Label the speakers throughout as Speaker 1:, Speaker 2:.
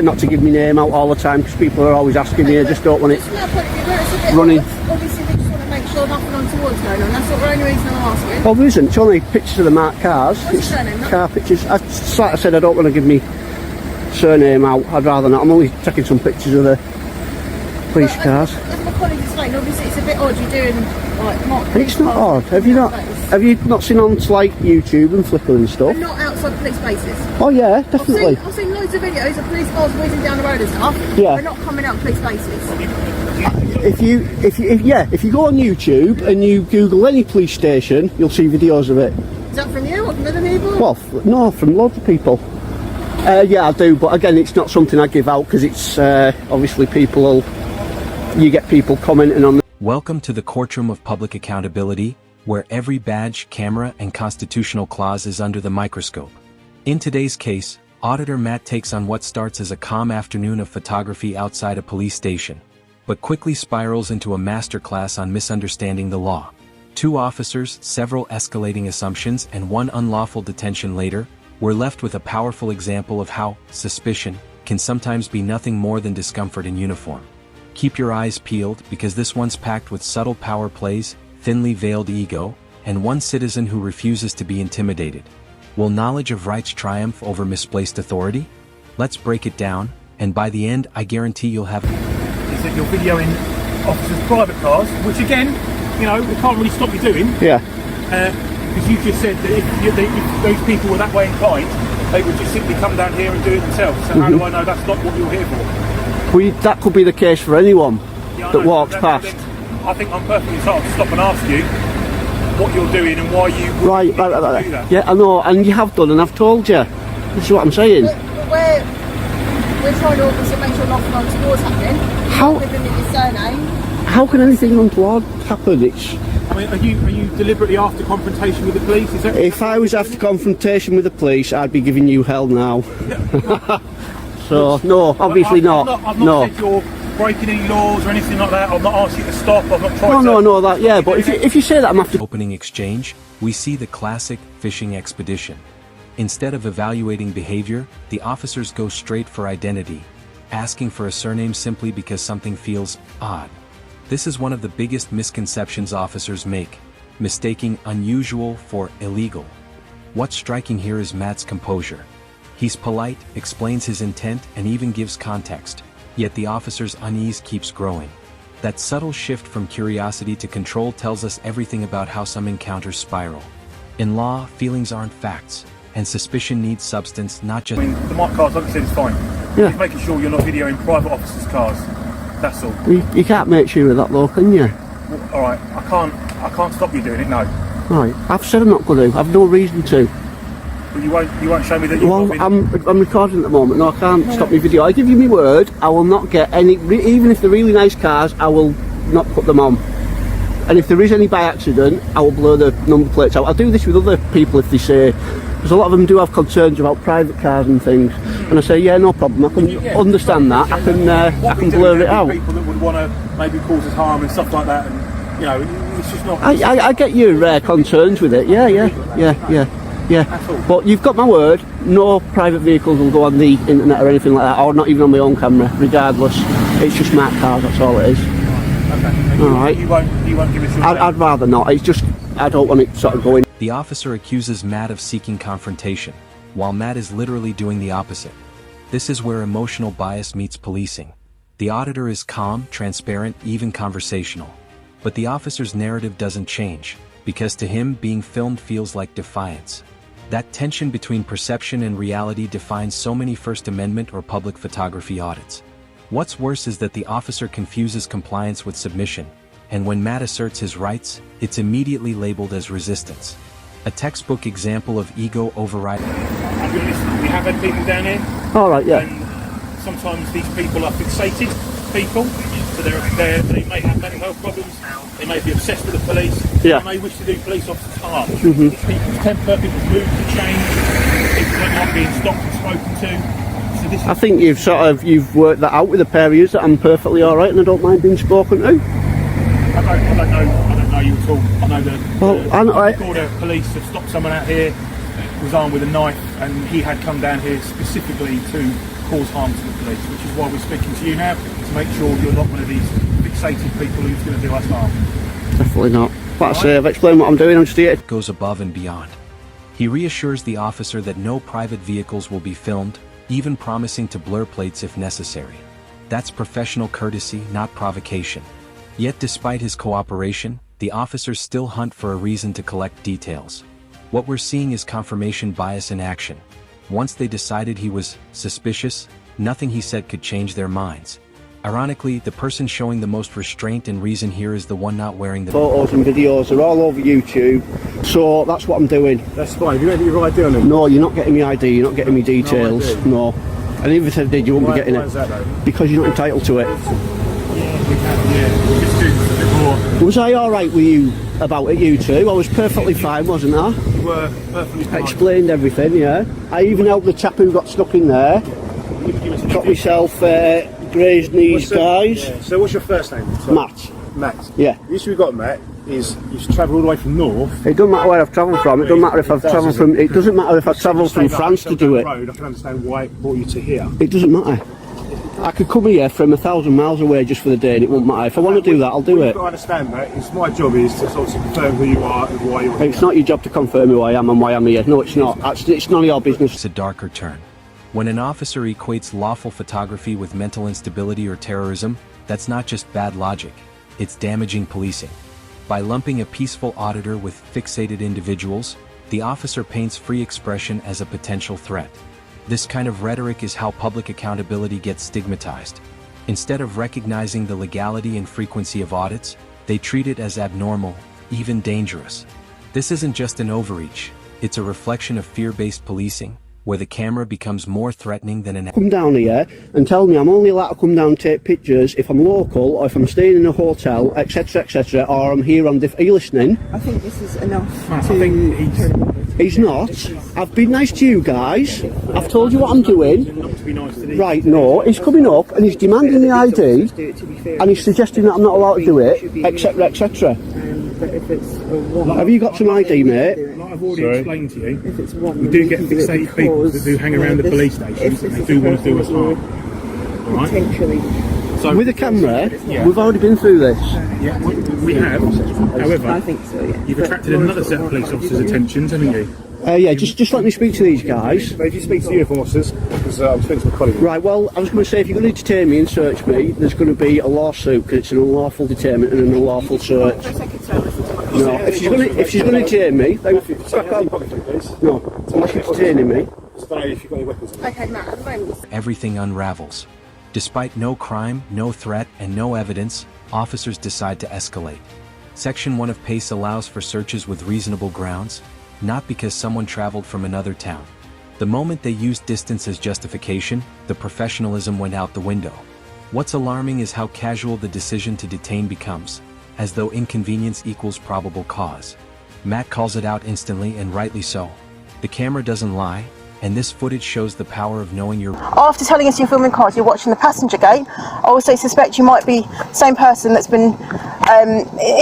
Speaker 1: Not to give my name out all the time because people are always asking me. I just don't want it running.
Speaker 2: Obviously, we just want to make sure nothing untowards going on. That's the only reason I'm asking.
Speaker 1: Well, there isn't. It's only pictures of the marked cars.
Speaker 2: What's your surname?
Speaker 1: Car pictures. Like I said, I don't want to give me surname out. I'd rather not. I'm only taking some pictures of the police cars.
Speaker 2: As my colleague explained, obviously it's a bit odd you're doing like
Speaker 1: It's not odd. Have you not seen on like YouTube and Flickr and stuff?
Speaker 2: But not outside police bases.
Speaker 1: Oh yeah, definitely.
Speaker 2: I've seen loads of videos of police cars whizzing down the road and stuff.
Speaker 1: Yeah.
Speaker 2: They're not coming out of police bases.
Speaker 1: If you go on YouTube and you Google any police station, you'll see videos of it.
Speaker 2: Is that from you or from other people?
Speaker 1: Well, no, from loads of people. Yeah, I do, but again, it's not something I give out because it's obviously you get people commenting on.
Speaker 3: Welcome to the courtroom of public accountability, where every badge, camera, and constitutional clause is under the microscope. In today's case, Auditor Matt takes on what starts as a calm afternoon of photography outside a police station, but quickly spirals into a masterclass on misunderstanding the law. 2 officers, several escalating assumptions, and 1 unlawful detention later, we're left with a powerful example of how suspicion can sometimes be nothing more than discomfort in uniform. Keep your eyes peeled because this one's packed with subtle power plays, thinly veiled ego, and one citizen who refuses to be intimidated. Will knowledge of rights triumph over misplaced authority? Let's break it down, and by the end, I guarantee you'll have...
Speaker 4: Is that you're videoing officers' private cars, which again, you know, we can't really stop you doing.
Speaker 1: Yeah.
Speaker 4: Because you just said that if those people were that way inclined, they would just simply come down here and do it themselves. So how do I know that's not what you're here for?
Speaker 1: That could be the case for anyone that walks past.
Speaker 4: I think I'm perfectly entitled to stop and ask you what you're doing and why you would
Speaker 1: right.
Speaker 4: do that.
Speaker 1: Yeah, I know, and you have done, and I've told you. This is what I'm saying.
Speaker 2: But we're trying to obviously make sure nothing untoward's happening.
Speaker 1: How?
Speaker 2: Giving me your surname.
Speaker 1: How can anything untoward happen?
Speaker 4: I mean, are you deliberately after confrontation with the police? Is that...
Speaker 1: If I was after confrontation with the police, I'd be giving you hell now. So, no, obviously not.
Speaker 4: I've not said you're breaking any laws or anything like that. I've not asked you to stop. I've not tried to...
Speaker 1: No, that, yeah, but if you say that I'm after...
Speaker 3: Opening exchange, we see the classic fishing expedition. Instead of evaluating behavior, the officers go straight for identity, asking for a surname simply because something feels odd. This is one of the biggest misconceptions officers make, mistaking unusual for illegal. What's striking here is Matt's composure. He's polite, explains his intent, and even gives context, yet the officer's unease keeps growing. That subtle shift from curiosity to control tells us everything about how some encounters spiral. In law, feelings aren't facts, and suspicion needs substance, not just...
Speaker 4: I mean, the marked cars, like I said, is fine.
Speaker 1: Yeah.
Speaker 4: Just making sure you're not videoing private officers' cars. That's all.
Speaker 1: You can't make sure of that though, can you?
Speaker 4: Well, all right, I can't stop you doing it. No.
Speaker 1: Right, I've said I'm not going to. I've no reason to.
Speaker 4: But you won't show me that you've
Speaker 1: Well,
Speaker 4: not been...
Speaker 1: I'm recording at the moment. No, I can't stop my video. I give you my word. I will not get any. Even if they're really nice cars, I will not put them on. And if there is any by accident, I will blur the number plates out. I do this with other people if they say, because a lot of them do have concerns about private cars and things. And I say, yeah, no problem. I can understand that. I can blur it out.
Speaker 4: People that would want to maybe cause us harm and stuff like that, and you know, it's just not.
Speaker 1: I get your concerns with it. Yeah. But you've got my word. No private vehicles will go on the internet or anything like that, or not even on my own camera. Regardless, it's just marked cars. That's all it is.
Speaker 4: Okay.
Speaker 1: All right.
Speaker 4: You won't give us your...
Speaker 1: I'd rather not. It's just I don't want it sort of going.
Speaker 3: The officer accuses Matt of seeking confrontation, while Matt is literally doing the opposite. This is where emotional bias meets policing. The auditor is calm, transparent, even conversational. But the officer's narrative doesn't change, because to him being filmed feels like defiance. That tension between perception and reality defines so many First Amendment or public photography audits. What's worse is that the officer confuses compliance with submission, and when Matt asserts his rights, it's immediately labeled as resistance. A textbook example of ego overriding.
Speaker 4: I'll be honest, we have had people down here.
Speaker 1: All right, yeah.
Speaker 4: And sometimes these people are fixated people, so they may have mental health problems, they may be obsessed with the police,
Speaker 1: yeah.
Speaker 4: They may wish to do police officers harm. It's people's temper, people's mood to change, people don't like being stopped and spoken to. So this
Speaker 1: I think you've worked that out with a pair of yous that I'm perfectly all right and I don't mind being spoken to.
Speaker 4: I don't know you at all. I know the border police have stopped someone out here, was armed with a knife, and he had come down here specifically to cause harm to the police. police, which is why we're speaking to you now, to make sure you're not one of these fixated people who's going to do us harm.
Speaker 1: Definitely not. Like I say, I've explained what I'm doing, I'm just here.
Speaker 3: Goes above and beyond. He reassures the officer that no private vehicles will be filmed, even promising to blur plates if necessary. That's professional courtesy, not provocation. Yet despite his cooperation, the officers still hunt for a reason to collect details. What we're seeing is confirmation bias in action. Once they decided he was suspicious, nothing he said could change their minds. Ironically, the person showing the most restraint and reason here is the one not wearing the
Speaker 1: Photos and videos are all over YouTube, so that's what I'm doing.
Speaker 4: That's fine. Have you got your ID on him?
Speaker 1: No, you're not getting me ID, you're not getting me details. No. And even if I did, you wouldn't be getting it.
Speaker 4: Why is that though?
Speaker 1: Because you're not entitled to it.
Speaker 4: Yeah, just do a bit more.
Speaker 1: Was I alright with you about it, you two? I was perfectly fine, wasn't I?
Speaker 4: You were perfectly fine.
Speaker 1: Explained everything, yeah. I even helped the chap who got stuck in there. Got myself grazed knees, guys.
Speaker 4: Yeah. So what's your first name? Sorry.
Speaker 1: Matt.
Speaker 4: Matt.
Speaker 1: Yeah.
Speaker 4: The issue we've got, Matt, is you've travelled all the way from north.
Speaker 1: It doesn't matter where I've travelled from. It doesn't matter if I've travelled from. It doesn't matter if I've travelled from France to do it.
Speaker 4: I can understand why it brought you to here.
Speaker 1: It doesn't matter. I could come here from 1,000 miles away just for the day and it won't matter. If I want to do that, I'll do it.
Speaker 4: You've got to understand, mate, it's my job is to sort of confirm who you are and why you're here.
Speaker 1: It's not your job to confirm who I am and why I'm here. No, it's not. It's none of your business.
Speaker 3: It's a darker turn. When an officer equates lawful photography with mental instability or terrorism, that's not just bad logic, it's damaging policing. By lumping a peaceful auditor with fixated individuals, the officer paints free expression as a potential threat. This kind of rhetoric is how public accountability gets stigmatized. Instead of recognizing the legality and frequency of audits, they treat it as abnormal, even dangerous. This isn't just an overreach, it's a reflection of fear-based policing, where the camera becomes more threatening than an...
Speaker 1: Come down here and tell me I'm only allowed to come down and take pictures if I'm local or if I'm staying in a hotel, etc., or I'm here on Are you listening?
Speaker 5: I think this is enough
Speaker 4: I think
Speaker 1: He's not. I've been nice to you guys. I've told you what I'm doing.
Speaker 4: not to be nice to these.
Speaker 1: Right, no, he's coming up and he's demanding the ID and he's suggesting that I'm not allowed to do it, etc., etc.
Speaker 5: But if it's a one,
Speaker 1: Have you got some ID, mate?
Speaker 4: Like I've already explained to you,
Speaker 5: if it's one,
Speaker 4: we do get fixated people that do hang around the police stations and they do want to do us harm. Alright?
Speaker 5: potentially.
Speaker 4: So,
Speaker 1: With a camera,
Speaker 4: Yeah.
Speaker 1: we've already been through this.
Speaker 4: yeah, we have. However,
Speaker 5: I think so, yeah.
Speaker 4: you've attracted another set of police officers' attentions, haven't you?
Speaker 1: Yeah, just let me speak to these guys.
Speaker 4: But if you speak to the uniform officers, because I'm speaking to my colleague.
Speaker 1: Right, well, I was going to say, if you're going to detain me and search me, there's going to be a lawsuit because it's an unlawful detainment and an unlawful search. No, if she's going to detain me, then crack on. No, unless you're detaining me.
Speaker 2: Okay, Matt, at the moment,
Speaker 3: Everything unravels. Despite no crime, no threat, and no evidence, officers decide to escalate. Section 1 of PACE allows for searches with reasonable grounds, not because someone traveled from another town. The moment they used distance as justification, the professionalism went out the window. What's alarming is how casual the decision to detain becomes, as though inconvenience equals probable cause. Matt calls it out instantly, and rightly so. The camera doesn't lie, and this footage shows the power of knowing your...
Speaker 6: After telling us you're filming cars, you're watching the passenger gate. I also suspect you might be the same person that's been,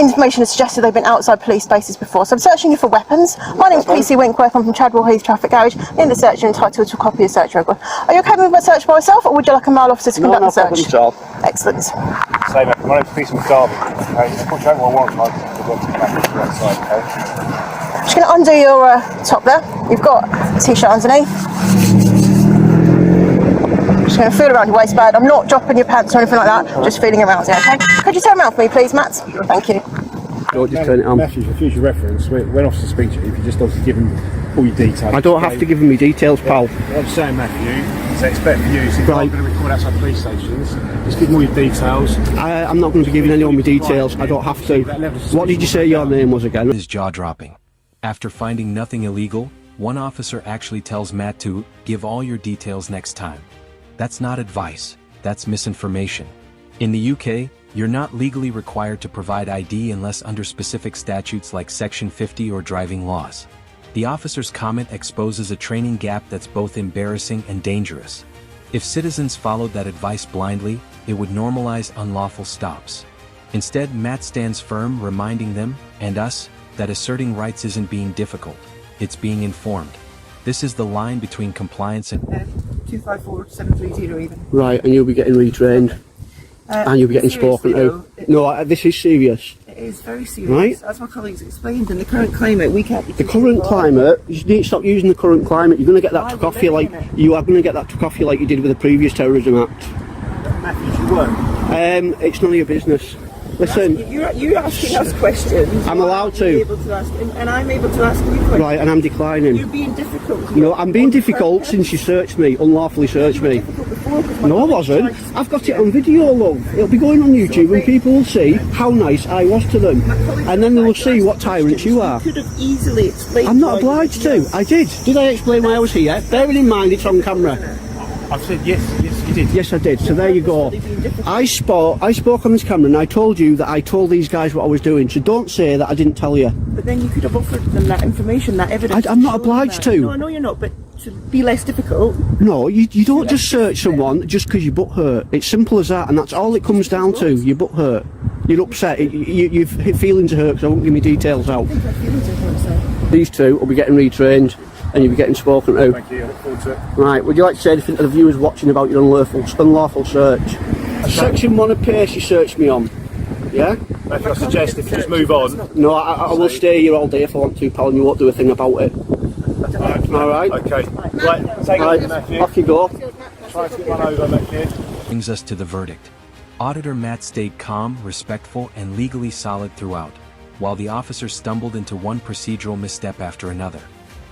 Speaker 6: information has suggested they've been outside police spaces before. So I'm searching you for weapons. My name's PC Winkworth, I'm from Chadwell Heath Traffic Garage. In the search, you're entitled to a copy of the search record. Are you okay with my search by myself, or would you like a male officer to conduct the search?
Speaker 1: No problem at all.
Speaker 6: Excellent.
Speaker 7: Say, mate, my name's Peter McDarby. Okay, just put you over my warrant card. I've got to come back to the outside, okay?
Speaker 6: Just going to undo your top there. You've got a t-shirt underneath. Just going to feel around your waistband. I'm not dropping your pants or anything like that. Just feeling around it, okay? Could you turn around for me, please, Matt? Thank you.
Speaker 1: Don't just turn it on.
Speaker 7: Matthew, for future reference, when officers speak to you, if you just obviously give them all your details.
Speaker 1: I don't have to give them me details, pal.
Speaker 7: What I'm saying, Matthew, is I expect for you, so if
Speaker 1: Right.
Speaker 7: you're going to record outside police stations, just give them all your details.
Speaker 1: I'm not going to be giving anyone my details. I don't have to. What did you say your name was again?
Speaker 3: His jaw dropping. After finding nothing illegal, one officer actually tells Matt to give all your details next time. That's not advice, that's misinformation. In the UK, you're not legally required to provide ID unless under specific statutes like Section 50 or driving laws. The officer's comment exposes a training gap that's both embarrassing and dangerous. If citizens followed that advice blindly, it would normalize unlawful stops. Instead, Matt stands firm, reminding them, and us, that asserting rights isn't being difficult, it's being informed. This is the line between compliance and...
Speaker 5: 254-730 even.
Speaker 1: Right, and you'll be getting retrained. And you'll be getting spoken to. No, this is serious.
Speaker 5: It is very serious.
Speaker 1: Right.
Speaker 5: As my colleagues explained, in the current climate, we can't be
Speaker 1: The current climate, you need to stop using the current climate. You're going to get that
Speaker 5: Why
Speaker 1: took
Speaker 5: are
Speaker 1: off
Speaker 5: we
Speaker 1: you like
Speaker 5: living in it?
Speaker 1: you are going to get that took off you like you did with the previous terrorism act.
Speaker 7: Matthew, you won't.
Speaker 1: It's none of your business. Listen,
Speaker 5: You're asking us questions.
Speaker 1: I'm allowed to.
Speaker 5: You're able to ask, and I'm able to ask you questions.
Speaker 1: right, and I'm declining.
Speaker 5: You're being difficult.
Speaker 1: No, I'm being difficult since you searched me, unlawfully searched me. No, I wasn't. I've got it on video, love. It'll be going on YouTube and people will see how nice I was to them. And then they will see what tyrants you are.
Speaker 5: You could have easily explained.
Speaker 1: I'm not obliged to. I did. Did I explain why I was here? Bearing in mind it's on camera.
Speaker 4: I've said yes, you did.
Speaker 1: Yes, I did. So there you go. I spoke on this camera and I told you that I told these guys what I was doing. So don't say that I didn't tell you.
Speaker 5: But then you could have offered them that information, that evidence.
Speaker 1: I'm not
Speaker 5: to show them
Speaker 1: obliged
Speaker 5: that.
Speaker 1: to.
Speaker 5: No, I know you're not, but to be less difficult.
Speaker 1: No, you don't just search someone just because your butt hurt. It's simple as that, and that's all it comes down to. Your butt hurt. You're upset. Your feelings are hurt because I won't give me details out. These two will be getting retrained and you'll be getting spoken to.
Speaker 7: Thank you, I look forward to it.
Speaker 1: Right, would you like to say anything to the viewers watching about your unlawful search? Section 1 of PACE you searched me on. Yeah?
Speaker 7: Matthew, I suggest if you just move on.
Speaker 1: No, I will stay here all day if I want to, pal, and you won't do a thing about it. Alright?
Speaker 7: Okay. Right, take
Speaker 1: Right,
Speaker 7: it, Matthew.
Speaker 1: off you go.
Speaker 7: Try to get one over, Matthew.
Speaker 3: Brings us to the verdict. Auditor Matt stayed calm, respectful, and legally solid throughout, while the officer stumbled into one procedural misstep after another.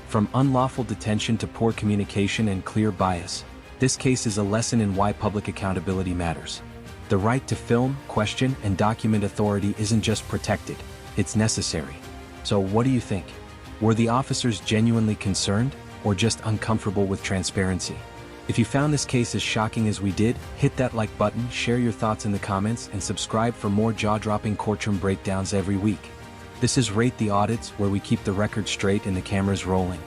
Speaker 3: From unlawful detention to poor communication and clear bias, this case is a lesson in why public accountability matters. The right to film, question, and document authority isn't just protected, it's necessary. So what do you think? Were the officers genuinely concerned, or just uncomfortable with transparency? If you found this case as shocking as we did, hit that like button, share your thoughts in the comments, and subscribe for more jaw-dropping courtroom breakdowns every week. This is Rate the Audits, where we keep the record straight and the cameras rolling.